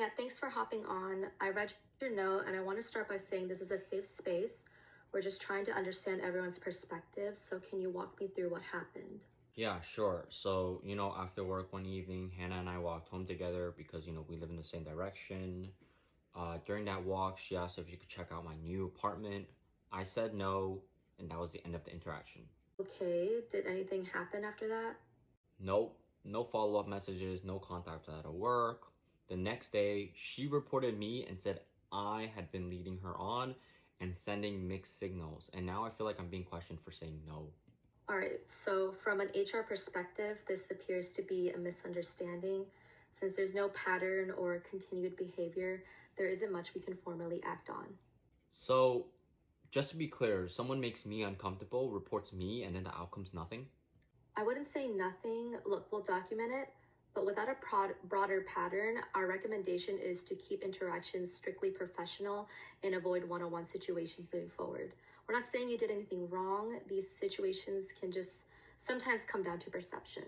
Yeah, thanks for hopping on. I read your note and I want to start by saying this is a safe space. We're just trying to understand everyone's perspective. So, can you walk me through what happened? Yeah, sure. So, after work one evening, Hannah and I walked home together because, we live in the same direction. During that walk, she asked if she could check out my new apartment. I said no, and that was the end of the interaction. Okay, did anything happen after that? Nope, no follow-up messages, no contact at work. The next day, she reported me and said I had been leading her on and sending mixed signals. And now I feel like I'm being questioned for saying no. All right, so from an HR perspective, this appears to be a misunderstanding. Since there's no pattern or continued behavior, there isn't much we can formally act on. So, just to be clear, someone makes me uncomfortable, reports me, and then the outcome's nothing? I wouldn't say nothing. Look, we'll document it, but without a broader pattern, our recommendation is to keep interactions strictly professional and avoid one-on-one situations moving forward. We're not saying you did anything wrong. These situations can just sometimes come down to perception.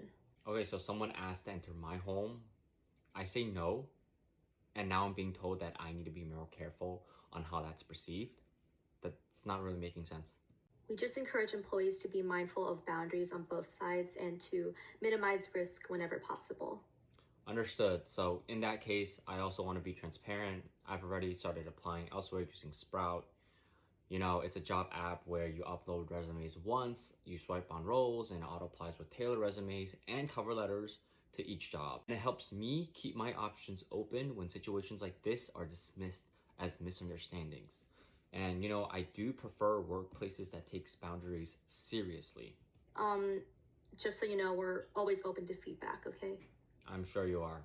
Okay, so someone asked to enter my home. I say no, and now I'm being told that I need to be more careful on how that's perceived. That's not really making sense. We just encourage employees to be mindful of boundaries on both sides and to minimize risk whenever possible. Understood. So in that case, I also want to be transparent. I've already started applying elsewhere using Sprout. It's a job app where you upload resumes once, you swipe on roles, and it auto applies with tailored resumes and cover letters to each job. And it helps me keep my options open when situations like this are dismissed as misunderstandings. And I do prefer workplaces that takes boundaries seriously. Um, just so you know, we're always open to feedback, okay? I'm sure you are.